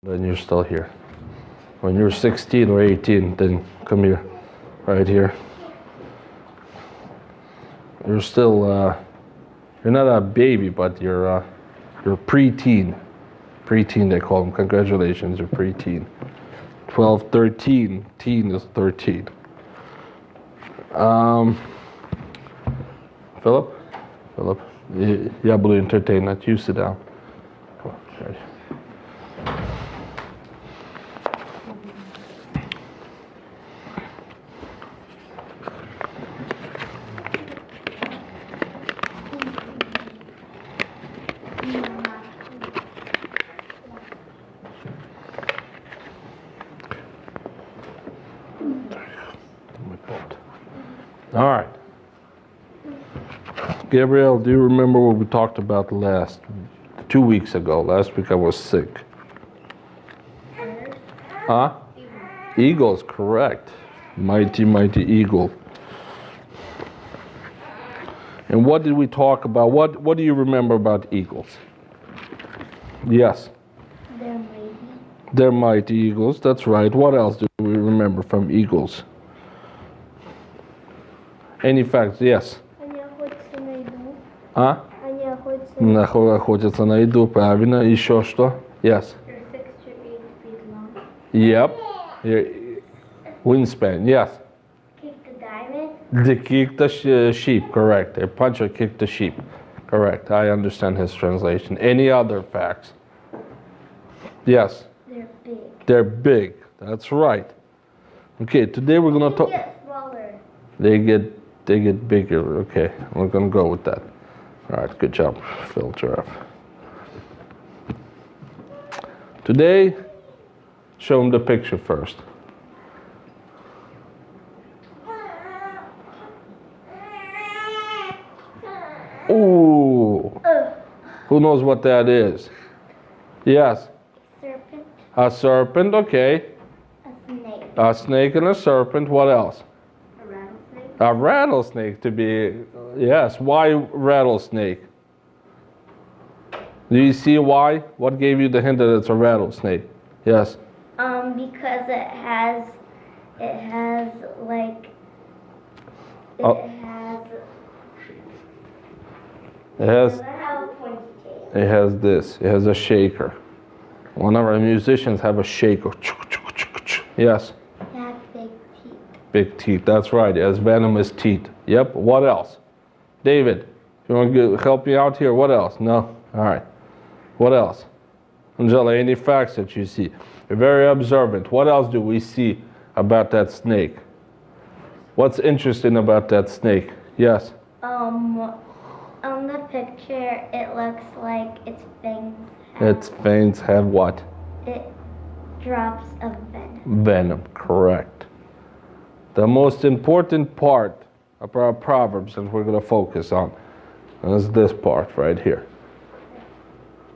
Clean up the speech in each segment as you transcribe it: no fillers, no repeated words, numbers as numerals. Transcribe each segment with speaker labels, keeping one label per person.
Speaker 1: Then you're still here. When you're 16 or 18, then come here, right here. You're still, you're not a baby, but you're preteen. Preteen, they call them. Congratulations, you're preteen. 12, 13. Teen is 13. Philip, я буду entertained. You sit down. Come on, right. All right. Gabriel, do you remember what we talked about 2 weeks ago? Last week I was sick. Huh? Eagles, correct. Mighty, mighty eagle. And what did we talk about? What do you remember about eagles? Yes.
Speaker 2: They're mighty.
Speaker 1: They're mighty eagles, that's right. What else do we remember from eagles? Any facts? Yes.
Speaker 2: Они охотятся на еду.
Speaker 1: А?
Speaker 2: Они охотятся
Speaker 1: Охотятся на еду, правильно. Еще что? Yes.
Speaker 2: They're 6 to 8 feet long.
Speaker 1: Yep. Wingspan, yes.
Speaker 2: Kick the diamond.
Speaker 1: They kick the sheep, correct. A puncher kicked the sheep, correct. I understand his translation. Any other facts? Yes.
Speaker 2: They're big.
Speaker 1: They're big, that's right. Okay, today we're gonna
Speaker 2: They
Speaker 1: talk.
Speaker 2: get smaller.
Speaker 1: They get bigger. Okay, we're gonna go with that. All right, good job, Phil Giraffe. Today, show him the picture first. Ooh, who knows what that is? Yes,
Speaker 2: Serpent.
Speaker 1: a serpent. Okay,
Speaker 2: A snake.
Speaker 1: a snake and a serpent. What else?
Speaker 2: A rattlesnake.
Speaker 1: A rattlesnake to be, yes. Why rattlesnake? Do you see why? What gave you the hint that it's a rattlesnake? Yes.
Speaker 2: Because it has like,
Speaker 1: Oh. It has
Speaker 2: a pointy tail.
Speaker 1: It has this. It has a shaker. One of our musicians have a shaker. Yes.
Speaker 2: It has big teeth.
Speaker 1: Big teeth. That's right. It has venomous teeth. Yep. What else? David, you want to help me out here? What else? No? All right. What else? Angela, any facts that you see? You're very observant. What else do we see about that snake? What's interesting about that snake? Yes.
Speaker 2: On the picture, it looks like its fangs.
Speaker 1: Its fangs have what?
Speaker 2: It drops of venom.
Speaker 1: Venom, correct. The most important part of our Proverbs that we're going to focus on is this part right here.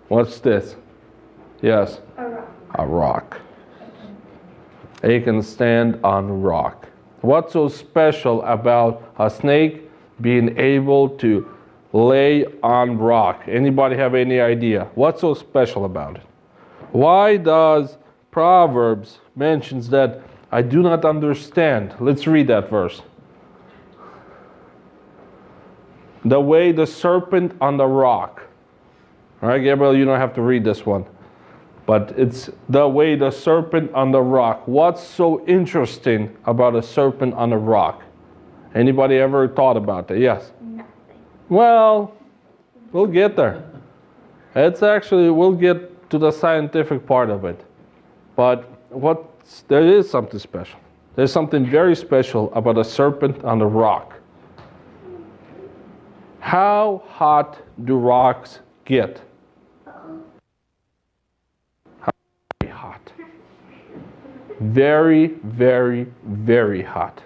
Speaker 1: What's this? Yes?
Speaker 2: A rock.
Speaker 1: A rock. It can stand on a rock. What's so special about a snake being able to lay on rock? Anybody have any idea? What's so special about it? Why does Proverbs mentions that I do not understand? Let's read that verse. The way the serpent on the rock. All right, Gabriel, you don't have to read this one. But it's the way the serpent on the rock. What's so interesting about a serpent on a rock? Anybody ever thought about that? Yes?
Speaker 2: Nothing.
Speaker 1: Well, we'll get there. We'll get to the scientific part of it. But there is something special. There's something very special about a serpent on a rock. How hot do rocks get? Very hot. Very, very, very hot.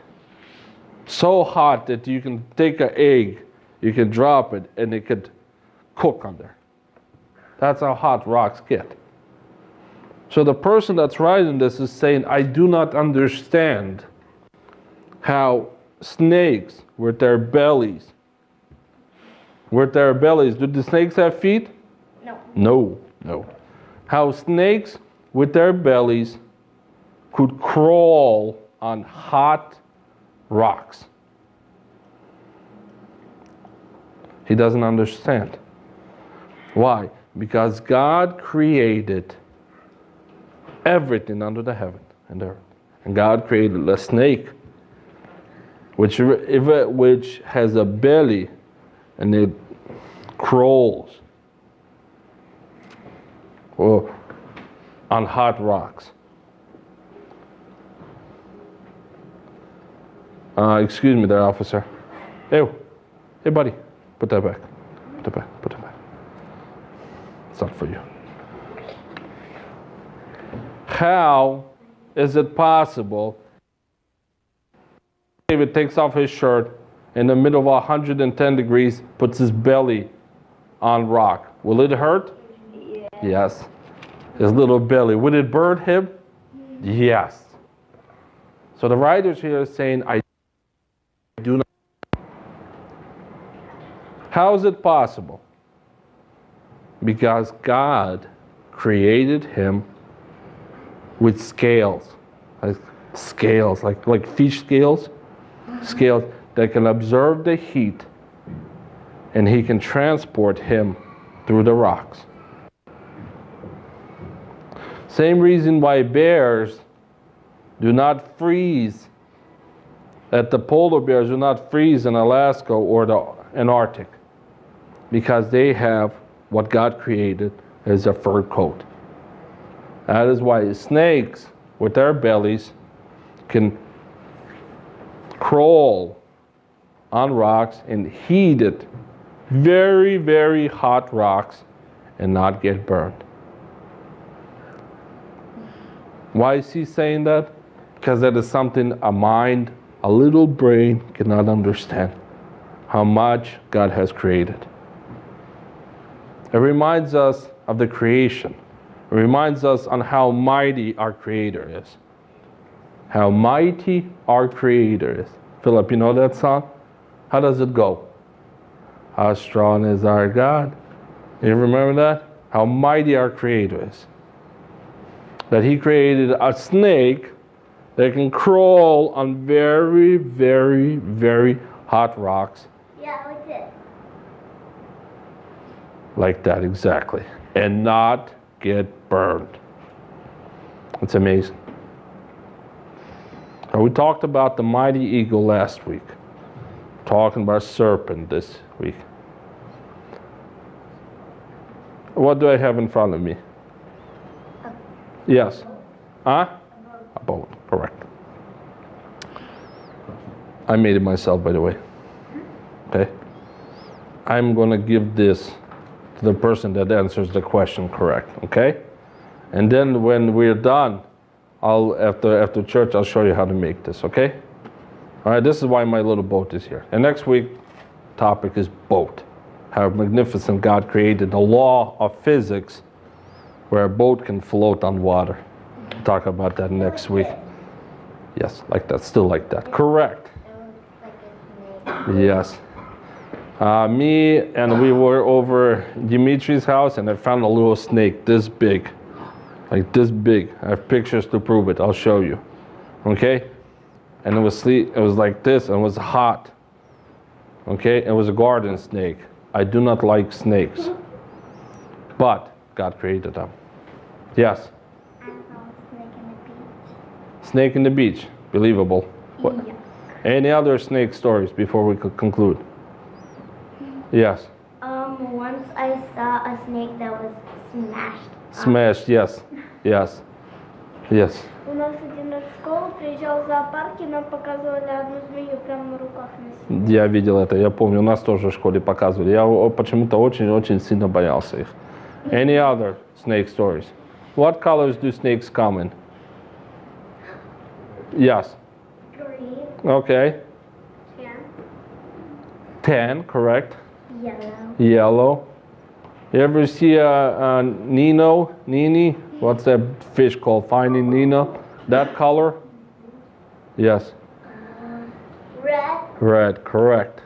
Speaker 1: So hot that you can take an egg, you can drop it, and it could cook on there. That's how hot rocks get. So the person that's writing this is saying, I do not understand how snakes with their bellies, do the snakes have feet?
Speaker 2: No.
Speaker 1: No. How snakes with their bellies could crawl on hot rocks. He doesn't understand. Why? Because God created everything under the heaven and earth. And God created a snake which has a belly and it crawls on hot rocks. Excuse me there, officer. Hey buddy, put that back. Put it back. It's not for you. How is it possible David takes off his shirt in the middle of 110 degrees, puts his belly on rock? Will it hurt?
Speaker 2: Yeah.
Speaker 1: Yes. His little belly. Would it burn him? Yes. So the writers here are saying, I do not. How is it possible? Because God created him with scales, like fish scales, scales that can absorb the heat, and he can transport him through the rocks. Same reason why bears do not freeze, that the polar bears do not freeze in Alaska or the Antarctic, because they have what God created as a fur coat. That is why snakes with their bellies can crawl on rocks and heated, very, very hot rocks and not get burned. Why is he saying that? Because that is something a mind, a little brain cannot understand. How much God has created. It reminds us of the creation. It reminds us on how mighty our Creator is. How mighty our Creator is. Philip, you know that song? How does it go? How strong is our God? You remember that? How mighty our Creator is. That He created a snake that can crawl on very, very, very hot rocks.
Speaker 2: Yeah, like this.
Speaker 1: Like that, exactly. And not get burned. It's amazing. Now, we talked about the mighty eagle last week. Talking about serpent this week. What do I have in front of me? Yes. Huh? A boat, correct. I made it myself, by the way. Okay? I'm going to give this to the person that answers the question correct, okay? And then when we're done, after church, I'll show you how to make this, okay? All right, this is why my little boat is here. And next week, topic is boat. How magnificent God created the law of physics where a boat can float on water. We'll talk about that next week. Yes, like that, still like that. Correct. Yes. Me and we were over Dimitri's house and I found a little snake this big. Like this big. I have pictures to prove it. I'll show you. Okay? And it was like this and it was hot. Okay? It was a garden snake. I do not like snakes. But God created them. Yes?
Speaker 2: I saw a snake in the beach.
Speaker 1: Snake in the beach. Believable. What?
Speaker 2: Yeah.
Speaker 1: Any other snake stories before we could conclude? Yes.
Speaker 2: Once I saw a snake that was smashed.
Speaker 1: Smashed, yes. Yes. Yes.
Speaker 2: У нас один раз в школу приезжал в зоопарк, и нам показывали одну змею прямо на руках носили.
Speaker 1: Я видел это, я помню, у нас тоже в школе показывали. Я почему-то очень сильно боялся их. Any other snake stories? What colors do snakes come in? Yes.
Speaker 2: Green.
Speaker 1: Okay. Tan, correct.
Speaker 2: Yellow.
Speaker 1: Yellow. You ever see a Nini? What's that fish called? Finding Nemo? That color? Yes.
Speaker 2: Red.
Speaker 1: Red, correct.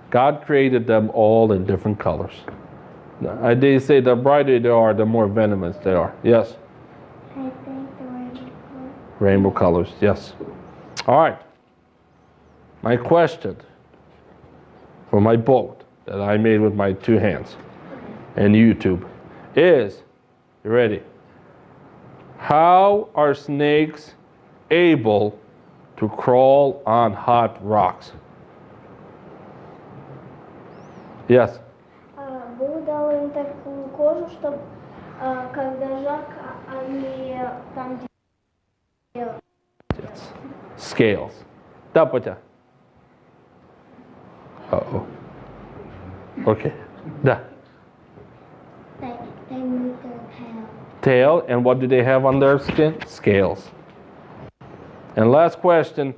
Speaker 1: God created them all in different colors. They say the brighter they are, the more venomous they are. Yes. Rainbow colors, yes. All right. My question for my boat that I made with my 2 hands and YouTube is, you ready? How are snakes able to crawl on hot rocks? Yes.
Speaker 2: Бог дал им такую кожу, чтобы когда жарко, они там делают.
Speaker 1: Yes. Scales. Да, Путя? Uh-oh. Okay. Да.
Speaker 2: They move their tail.
Speaker 1: Tail, and what do they have on their skin? Scales. And last question.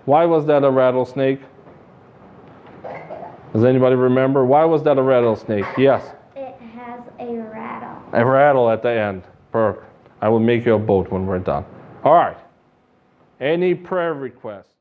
Speaker 1: Why was that a rattlesnake? Does anybody remember? Why was that a rattlesnake? Yes.
Speaker 2: It has a rattle.
Speaker 1: A rattle at the end. Perfect. I will make you a boat when we're done. All right. Any prayer requests?